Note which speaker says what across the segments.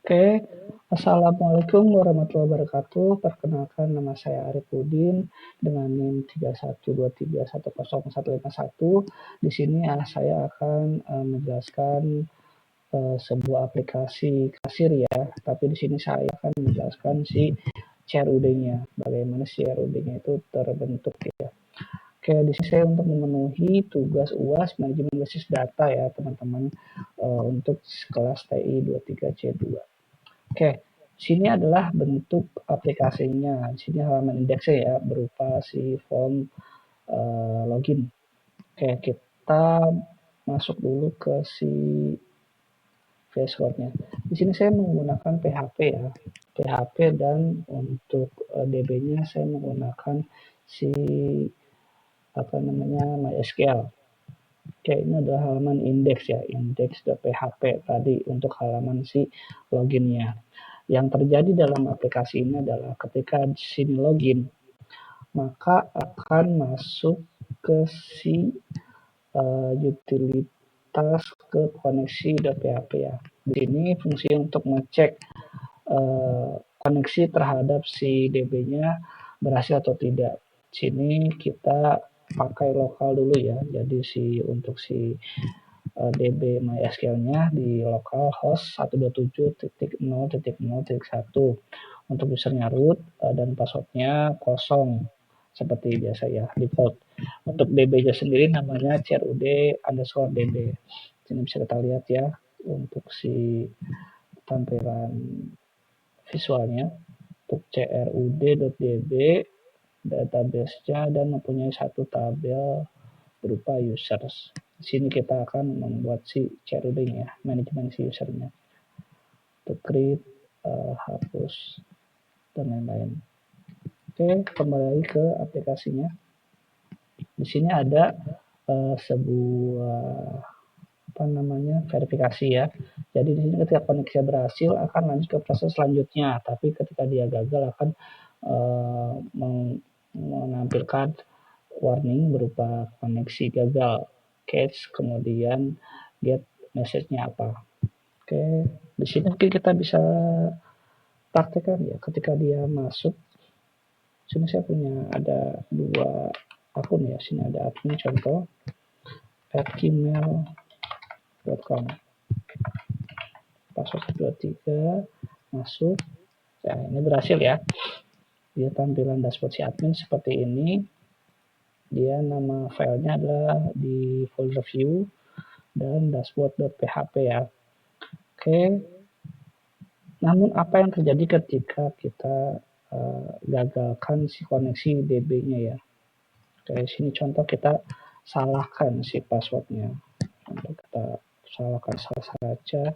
Speaker 1: Oke, Assalamualaikum warahmatullahi wabarakatuh. Perkenalkan nama saya Arifudin dengan NIM 3123101151. Di sini saya akan menjelaskan sebuah aplikasi kasir ya, tapi di sini saya akan menjelaskan si CRUD-nya, bagaimana si CRUD-nya itu terbentuk ya. Oke, di sini saya untuk memenuhi tugas UAS manajemen basis data ya teman-teman untuk kelas TI 23C2. Oke, sini adalah bentuk aplikasinya. Di sini halaman indeksnya ya berupa si form login. Oke, kita masuk dulu ke si passwordnya. Di sini saya menggunakan PHP ya, PHP dan untuk DB-nya saya menggunakan si apa namanya MySQL. Oke, ini adalah halaman index ya, index.php tadi untuk halaman si loginnya. Yang terjadi dalam aplikasi ini adalah ketika di sini login, maka akan masuk ke si utilitas ke koneksi.php ya. Di sini fungsi untuk ngecek koneksi terhadap si DB-nya berhasil atau tidak. Di sini kita pakai lokal dulu ya. Jadi untuk si DB MySQL-nya di localhost 127.0.0.1 untuk usernya root dan passwordnya kosong seperti biasa ya default. Untuk DB-nya sendiri namanya crud_db. Sini bisa kita lihat ya untuk si tampilan visualnya untuk crud.db database-nya dan mempunyai satu tabel berupa users. Di sini kita akan membuat si crud-nya, manajemen si usernya. Untuk create, hapus, dan lain-lain. Oke, kembali ke aplikasinya. Di sini ada sebuah verifikasi ya. Jadi di sini ketika koneksi berhasil akan lanjut ke proses selanjutnya, tapi ketika dia gagal akan menampilkan warning berupa koneksi gagal, catch, kemudian get message-nya apa. Oke, di sini mungkin kita bisa praktekkan ya ketika dia masuk. Sini saya punya ada 2 akun ya. Sini ada admin contoh @gmail.com. Password 123 masuk. Nah, ini berhasil ya. Dia tampilan dashboard si admin seperti ini. Dia nama filenya adalah di folder view dan dashboard.php ya. Oke. Namun apa yang terjadi ketika kita gagalkan si koneksi DB-nya ya. Oke, sini contoh kita salahkan si passwordnya. Kita salahkan saja.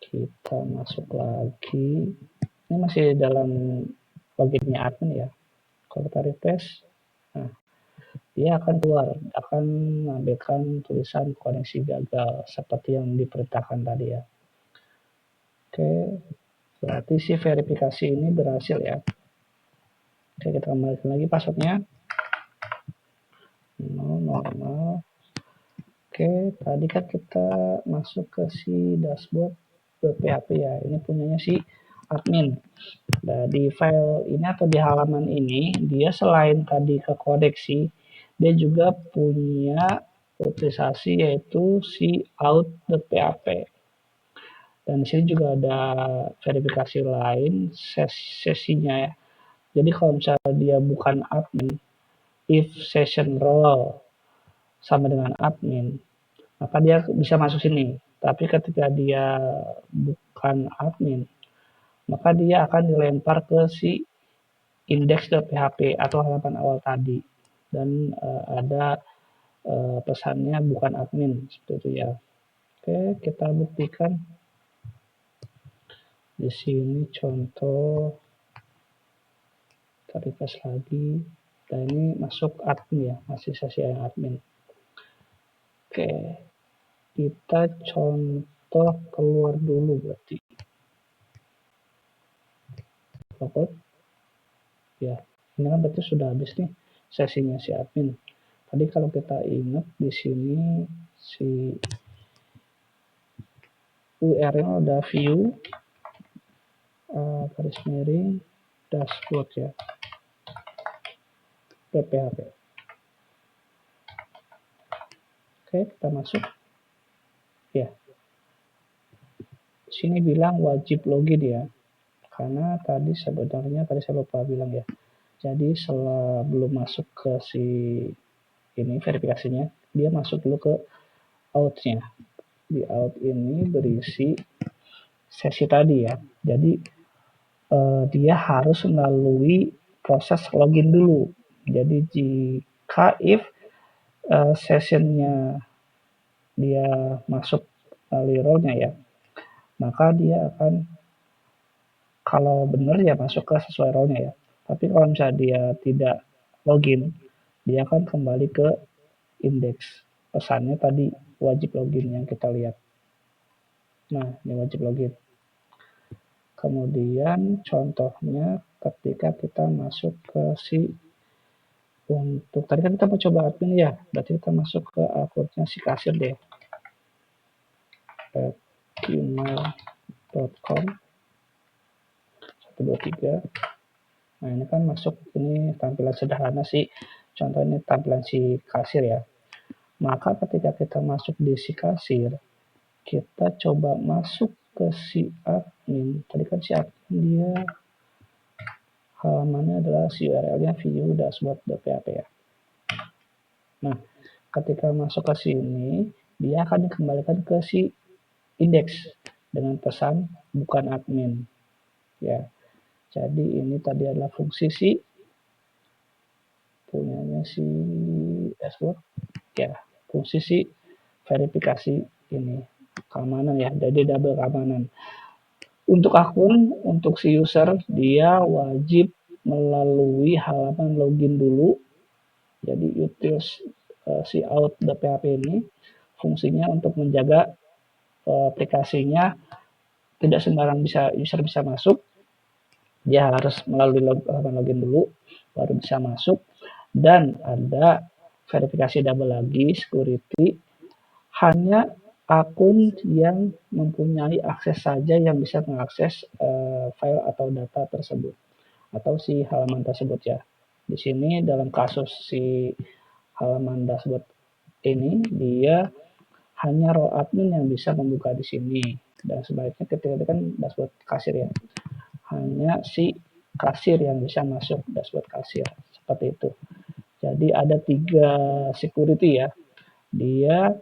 Speaker 1: Kita masuk lagi. Ini masih dalam loginnya admin ya. Kalau kita refresh, nah, dia akan keluar, akan mengambilkan tulisan koneksi gagal seperti yang diperintahkan tadi ya. Oke, berarti si verifikasi ini berhasil ya. Oke, kita kembalikan lagi passwordnya. 000. Oke, tadi kan kita masuk ke si dashboard.php ya. Ini punyanya si admin. Nah, di file ini atau di halaman ini, dia selain tadi ke koneksi, dia juga punya utilisasi yaitu si out.php. Dan di sini juga ada verifikasi lain sesinya ya. Jadi kalau misalnya dia bukan admin, if session role sama dengan admin, maka dia bisa masuk sini. Tapi ketika dia bukan admin, maka dia akan dilempar ke si index.php atau halaman awal tadi. Dan ada pesannya bukan admin seperti itu ya. Oke, kita buktikan. Di sini contoh, kita refresh lagi. Dan ini masuk admin ya, masih sesi yang admin. Oke, kita contoh keluar dulu berarti. Logout. Ya, ini kan berarti sudah habis nih sesinya si admin. Tadi kalau kita ingat di sini si URL ada view garis miring dashboard ya, .php. Oke, kita masuk ya. Sini bilang wajib login ya, karena tadi sebenarnya saya lupa bilang ya. Jadi belum masuk ke si ini verifikasinya, dia masuk dulu ke out-nya. Di out ini berisi sesi tadi ya. Jadi dia harus melalui proses login dulu. Jadi jika if sessionnya dia masuk melalui role-nya ya, maka dia akan, kalau benar ya masuk ke sesuai role-nya ya. Tapi kalau misalnya dia tidak login, dia akan kembali ke indeks. Pesannya tadi wajib login yang kita lihat. Nah, ini wajib login. Kemudian contohnya ketika kita masuk ke si untuk tadi kan kita mau coba admin ya, berarti kita masuk ke akunnya si kasir deh. gmail.com 123. Nah, ini kan masuk, ini tampilan sederhana sih. Contoh ini tampilan si kasir ya. Maka ketika kita masuk di si kasir, kita coba masuk ke si admin. Tadi kan si admin dia halamannya adalah si URL-nya view dashboard.php ya. Nah, ketika masuk ke sini, dia akan dikembalikan ke si indeks dengan pesan bukan admin. Ya. Jadi ini tadi adalah fungsi si punyanya si dashboard. Ya, fungsi si verifikasi ini keamanan ya. Jadi double keamanan. Untuk akun, untuk si user, dia wajib melalui halaman login dulu. Jadi utils si out.php ini fungsinya untuk menjaga aplikasinya tidak sembarang user bisa masuk. Dia harus melalui halaman login dulu, baru bisa masuk. Dan ada verifikasi double lagi, security. Hanya akun yang mempunyai akses saja yang bisa mengakses file atau data tersebut atau si halaman tersebut ya. Di sini dalam kasus si halaman dashboard ini dia hanya role admin yang bisa membuka di sini, dan sebaliknya ketika kan dashboard kasir ya, hanya si kasir yang bisa masuk dashboard kasir seperti itu. Jadi ada 3 security ya. Dia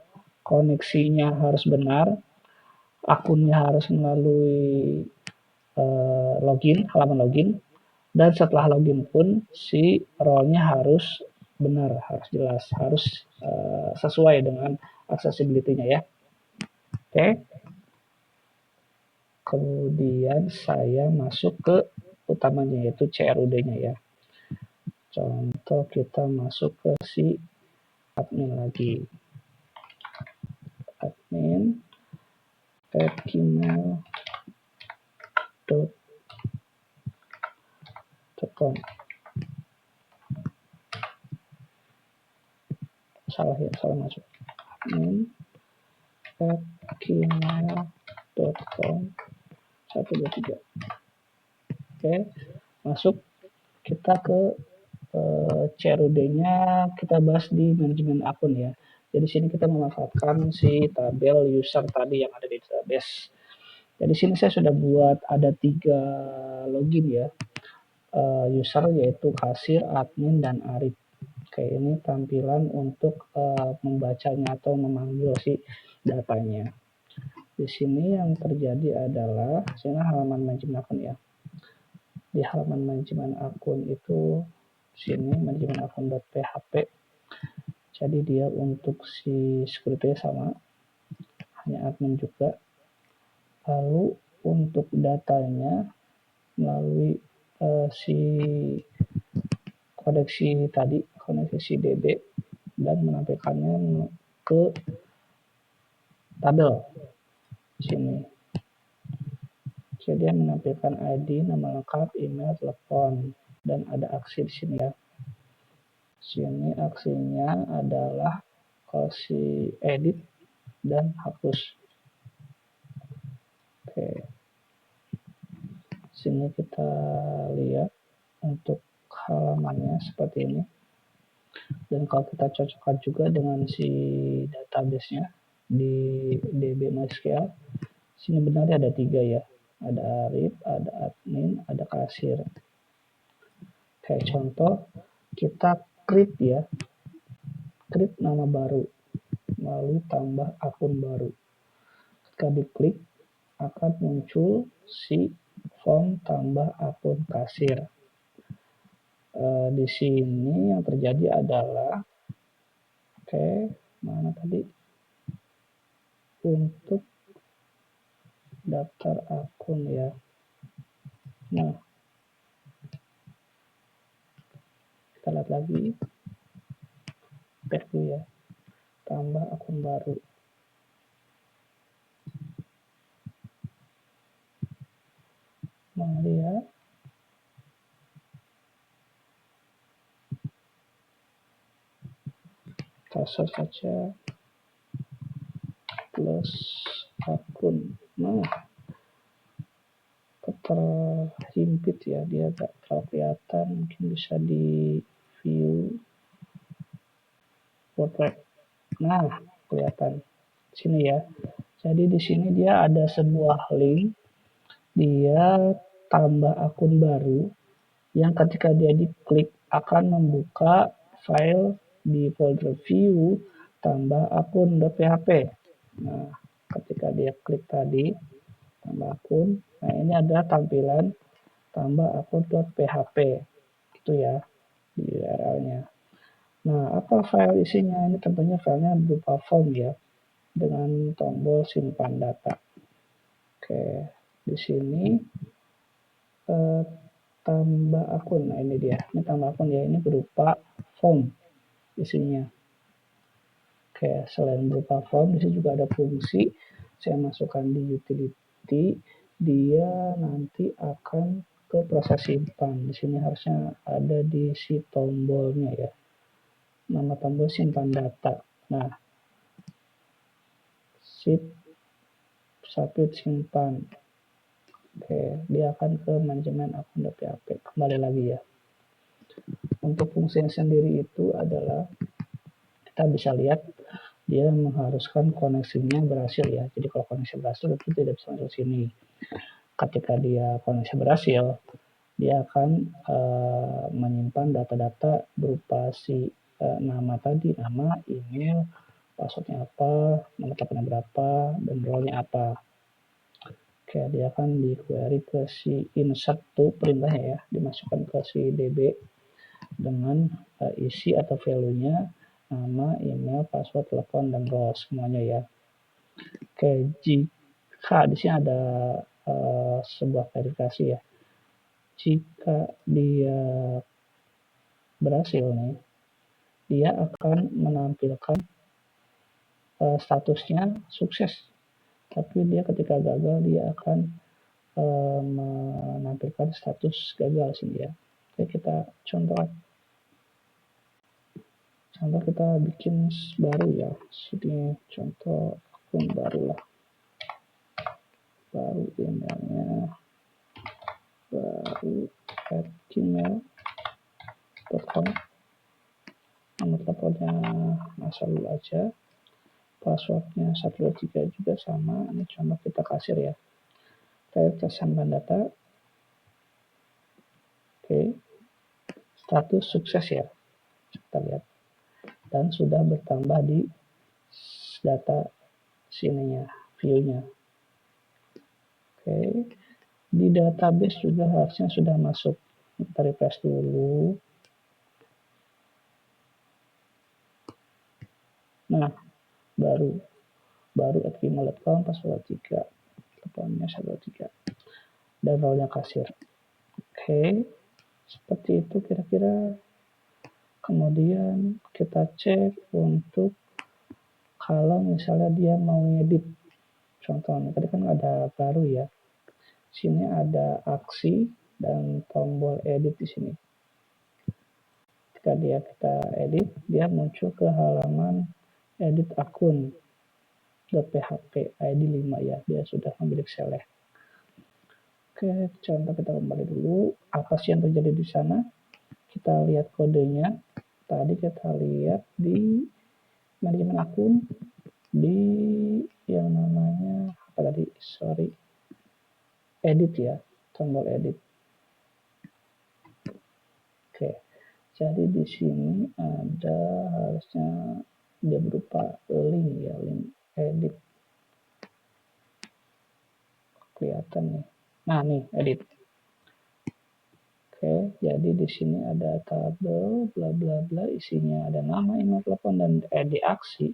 Speaker 1: koneksinya harus benar, akunnya harus melalui login, halaman login, dan setelah login pun si role-nya harus benar, harus jelas, harus sesuai dengan accessibility-nya ya. Oke. Kemudian saya masuk ke utamanya yaitu CRUD-nya ya. Contoh kita masuk ke si admin lagi. Admin gmail.com. Salah masuk. Admin gmail.com 123. Oke, masuk. Kita ke CRUD-nya kita bahas di manajemen akun ya. Jadi sini kita memanfaatkan si tabel user tadi yang ada di database. Jadi sini saya sudah buat ada 3 login ya. User yaitu kasir, admin, dan Arif. Oke, ini tampilan untuk membacanya atau memanggil si datanya. Di sini yang terjadi adalah sini halaman manajemen akun ya. Di halaman manajemen akun itu sini manajemen akun.php. Jadi dia untuk si security sama, hanya admin juga. Lalu untuk datanya melalui si koneksi tadi, koneksi si DB, dan menampilkannya ke tabel di sini. Jadi dia menampilkan ID, nama lengkap, email, telepon, dan ada aksi di sini ya. Sini aksinya adalah si edit dan hapus. Sini kita lihat untuk halamannya seperti ini. Dan kalau kita cocokkan juga dengan si database-nya di DB MySQL, sini benarnya ada 3 ya. Ada Arif, ada admin, ada kasir. Kayak contoh, kita create ya, create nama baru melalui tambah akun baru. Ketika diklik, akan muncul si form tambah akun kasir. Di sini yang terjadi adalah, mana tadi? Untuk daftar akun ya. Nah, kita lihat lagi, back dulu ya, tambah akun baru. Nah, lihat, kita search saja plus akun. Nah, terhimpit ya, dia gak terlalu kelihatan, mungkin bisa di view portrait. Nah, kelihatan sini ya. Jadi di sini dia ada sebuah link, dia tambah akun baru yang ketika dia diklik akan membuka file di folder view tambah akun .php. Nah, ketika dia klik tadi tambah akun, nah ini adalah tampilan tambah akun .php itu ya di URL-nya. Nah, apa file isinya? Ini tentunya filenya berupa form ya, dengan tombol simpan data. Oke, di sini tambah akun. Nah, ini dia. Ini tambah akun ya, ini berupa form isinya. Oke, selain berupa form, di sini juga ada fungsi. Saya masukkan di utility, dia nanti akan ke proses simpan. Di sini harusnya ada di si tombolnya ya. Nama tombol simpan data. Nah, submit simpan. Oke, dia akan ke manajemen akun .php. Kembali lagi ya. Untuk fungsi sendiri itu adalah kita bisa lihat dia mengharuskan koneksinya berhasil ya. Jadi kalau koneksi berhasil itu tidak bisa masuk sini. Ketika dia koneksi berhasil, dia akan menyimpan data-data berupa si nama tadi, nama, email, passwordnya apa, nomor teleponnya berapa, dan role-nya apa. Oke, dia akan di query ke si insert to perintahnya ya, dimasukkan ke si DB dengan isi atau value-nya, nama, email, password, telepon, dan role semuanya ya. Oke, jika di sini ada sebuah verifikasi ya. Jika dia berhasil nih, dia akan menampilkan statusnya sukses. Tapi dia ketika gagal, dia akan menampilkan status gagal sini ya. Oke, kita contoh kita bikin baru ya. Sini contoh akun baru lah. Baru emailnya baru @gmail.com. Nomor teleponnya asal dulu aja. Passwordnya 123 juga sama. Ini contoh kita kasir ya. Kita simpan data. Oke. Status sukses ya. Kita lihat. Dan sudah bertambah di data sininya, view-nya. Oke. Di database juga harusnya sudah masuk. Kita refresh dulu. Nah, baru @gmail.com, password 3, teleponnya 123, dan role-nya kasir. Oke, seperti itu kira-kira. Kemudian kita cek untuk kalau misalnya dia mau ngedit. Contohnya tadi kan ada baru ya. Sini ada aksi dan tombol edit di sini. Ketika kita edit, dia muncul ke halaman edit akun .php ID 5 ya. Dia sudah memiliki select. Oke, contoh kita kembali dulu. Apa sih yang terjadi di sana? Kita lihat kodenya. Tadi kita lihat di manajemen akun, di yang namanya apa tadi? Sorry, edit ya, tombol edit. Oke, jadi di sini ada harusnya dia berupa link ya, link edit. Kelihatan nih. Nah, nih edit. Oke, jadi di sini ada tabel bla bla bla, isinya ada nama, email, telepon, dan di aksi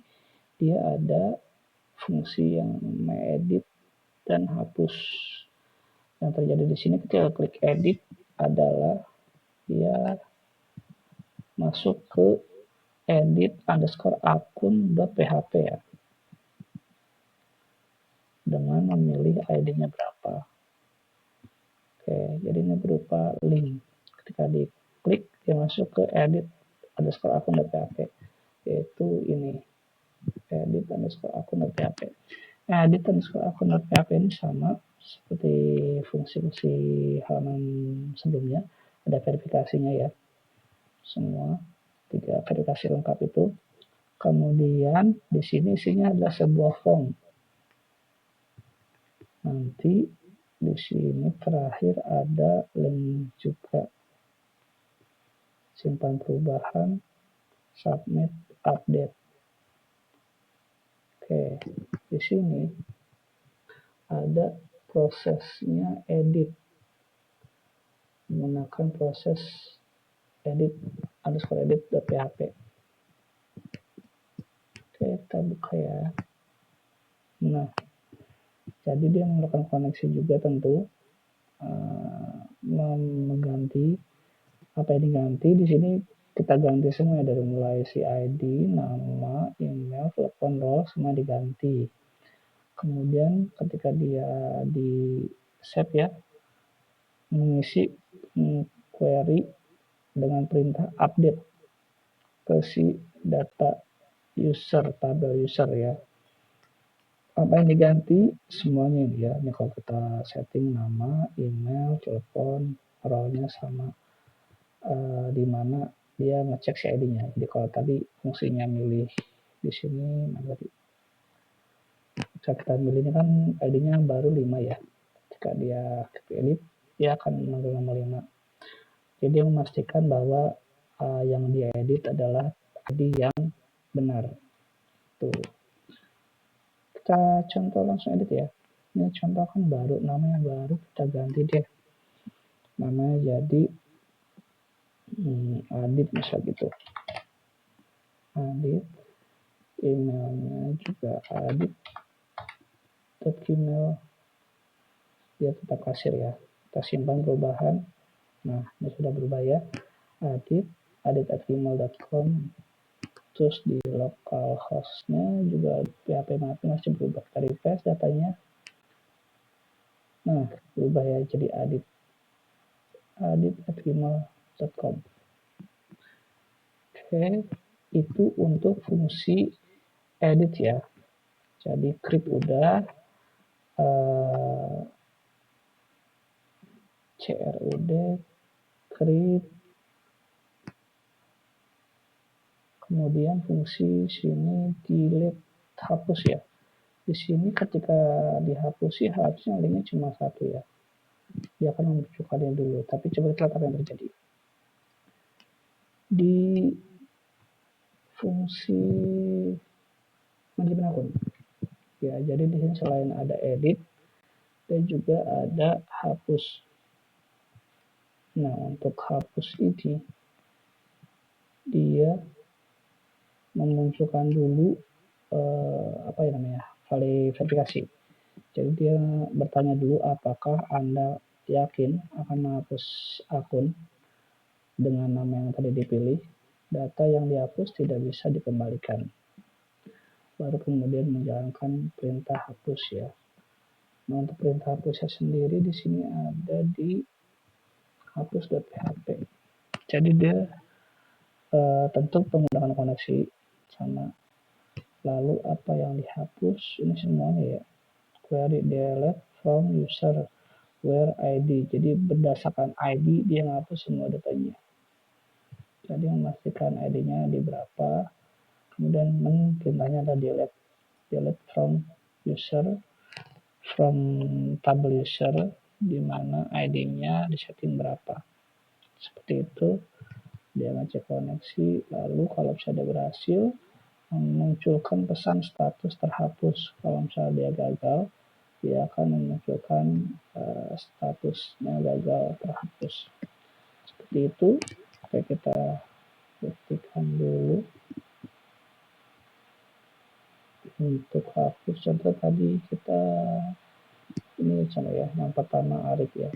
Speaker 1: dia ada fungsi yang mengedit dan hapus. Yang terjadi di sini ketika klik edit adalah dia masuk ke edit underscore akun.php ya, dengan memilih ID-nya berapa. Oke, jadi ini berupa link. Ketika diklik dia masuk ke edit underscore akun.php, yaitu ini edit underscore akun.php. Edit underscore akun.php ini sama seperti fungsi-fungsi halaman sebelumnya, ada verifikasinya ya, semua 3 verifikasi lengkap itu. Kemudian di sini isinya adalah sebuah form. Nanti di sini terakhir ada link juga, simpan perubahan, submit, update. Oke, di sini ada prosesnya edit, menggunakan proses edit underscore edit.php. Oke, kita buka ya. Nah, jadi dia melakukan koneksi juga tentu, mengganti apa yang diganti. Di sini kita ganti semua dari mulai si ID, nama, email, telepon, role, semua diganti. Kemudian ketika dia di save ya, mengisi query dengan perintah update ke si data user, tabel user ya. Apa yang diganti semuanya ini ya. Ini kalau kita setting nama, email, telepon, role-nya sama di mana dia ngecek si ID-nya. Jadi kalau tadi fungsinya milih di sini, nah tadi kita milihnya kan ID-nya baru 5 ya. Jika dia edit, dia akan mengambil nomor 5. Jadi dia memastikan bahwa yang dia edit adalah ID yang benar. Tuh. Kita contoh langsung edit ya. Ini contoh kan baru, namanya baru, kita ganti deh. Namanya jadi Adit misal gitu. Adit, emailnya juga adit.gmail, dia tetap kasir ya. Kita simpan perubahan. Nah, ini sudah berubah ya. adit@gmail.com. Terus di localhostnya juga PHP masih berubah. Kita refresh datanya. Nah, berubah ya jadi adit@gmail.com. Oke, itu untuk fungsi edit ya. Jadi create udah, CRUD, create, kemudian fungsi sini delete, hapus ya. Di sini ketika dihapusi harusnya linknya cuma 1 ya. Dia akan memunculkannya dulu, tapi coba kita lihat apa yang terjadi. Di fungsi manajemen akun. Ya, jadi di sini selain ada edit dan juga ada hapus. Nah, untuk hapus ini dia memunculkan dulu apa ya namanya, verifikasi. Jadi dia bertanya dulu apakah Anda yakin akan menghapus akun dengan nama yang tadi dipilih. Data yang dihapus tidak bisa dikembalikan. Baru kemudian menjalankan perintah hapus ya. Nah, untuk perintah hapusnya sendiri di sini ada di hapus.php. Jadi dia tentu menggunakan koneksi sama. Lalu apa yang dihapus ini semuanya ya. Query delete from user where ID. Jadi berdasarkan ID dia ngapus semua datanya. Jadi memastikan ID-nya di berapa. Kemudian perintahnya ada delete from user, from table user, di mana ID-nya disetting berapa. Seperti itu. Dia ngecek koneksi, lalu kalau sudah berhasil memunculkan pesan status terhapus. Kalau misalnya dia gagal, dia akan memunculkan statusnya gagal terhapus. Seperti itu. Oke, kita buktikan dulu untuk hapus. Contoh tadi kita ini contoh ya, yang pertama Arif ya,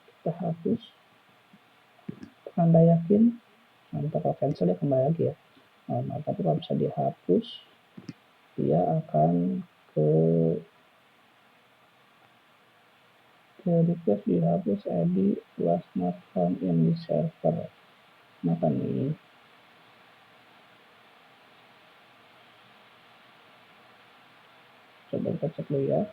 Speaker 1: kita hapus, tanda yakin. Nanti kalau cancel dia kembali lagi ya. Nah, tapi kalau bisa dihapus, dia akan ke request dihapus ID was not found in the server. Maka nih coba kita cek dulu ya.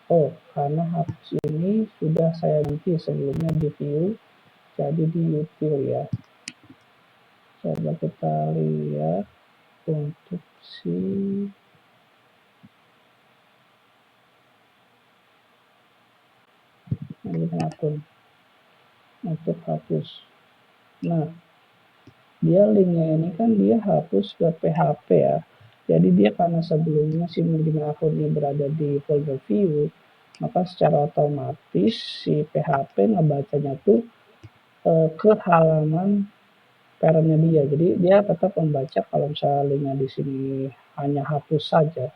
Speaker 1: Oh, karena hapus ini sudah saya ganti sebelumnya di view jadi di util ya. Coba kita lihat untuk si akun untuk hapus. Nah, dia linknya ini kan dia hapus ke PHP ya. Jadi dia karena sebelumnya si manajemen akunnya berada di folder view, maka secara otomatis si PHP ngebacanya tuh ke halaman parentnya dia. Jadi dia tetap membaca kalau misalnya linknya di sini hanya hapus saja,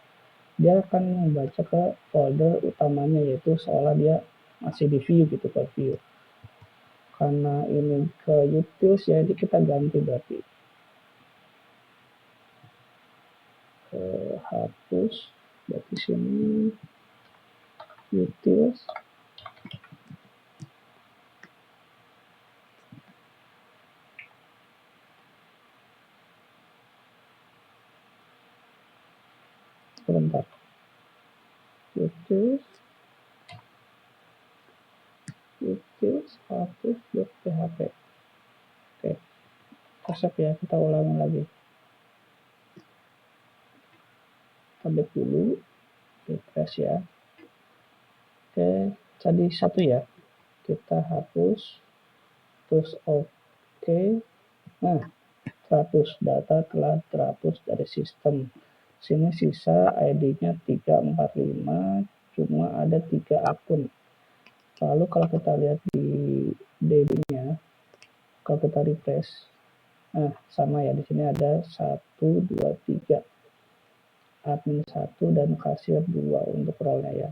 Speaker 1: dia akan membaca ke folder utamanya yaitu seolah dia masih di view gitu, ke view. Karena ini ke utils jadi kita ganti berarti ke hapus, berarti sini utils sebentar, utils hapus.php. Oke, konsep ya, kita ulangi lagi. Tablet dulu, refresh ya. Oke, tadi satu ya, kita hapus, terus oke. Nah, terhapus, data telah terhapus dari sistem. Sini sisa ID-nya 345, cuma ada 3 akun. Lalu kalau kita lihat di DB-nya, kalau kita refresh, nah sama ya, di sini ada 1, 2, 3. Admin 1 dan kasir 2 untuk role-nya ya.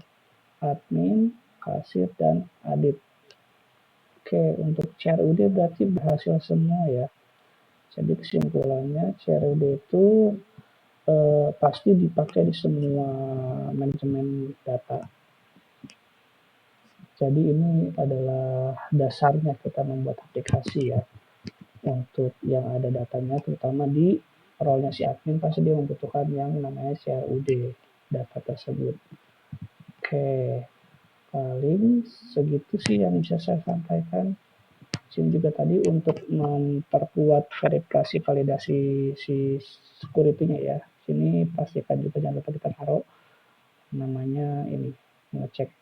Speaker 1: Admin, kasir, dan adit. Oke, untuk CRUD berarti berhasil semua ya. Jadi kesimpulannya CRUD itu pasti dipakai di semua manajemen data. Jadi ini adalah dasarnya kita membuat aplikasi ya. Untuk yang ada datanya, terutama di role-nya si admin, pasti dia membutuhkan yang namanya CRUD data tersebut. Oke, paling segitu sih yang bisa saya sampaikan. Sini juga tadi untuk memperkuat verifikasi validasi si security-nya ya. Sini pastikan juga jangan lupa kita taruh namanya ini, ngecek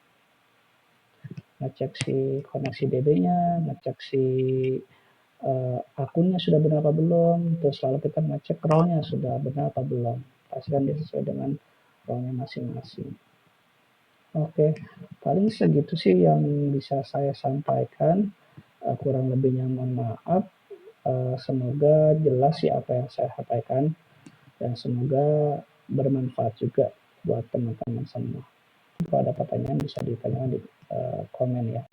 Speaker 1: si koneksi DB-nya, ngecek si akunnya sudah benar apa belum, terus lalu kita ngecek role-nya sudah benar apa belum. Pastikan dia sesuai dengan role-nya masing-masing. Oke, paling segitu sih yang bisa saya sampaikan. Kurang lebihnya mohon maaf. Semoga jelas sih apa yang saya sampaikan dan semoga bermanfaat juga buat teman-teman semua. Kalau ada pertanyaan bisa ditanyakan di komen ya.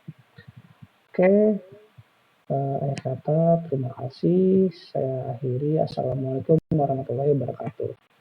Speaker 1: Oke, akhir kata terima kasih. Saya akhiri. Assalamualaikum warahmatullahi wabarakatuh.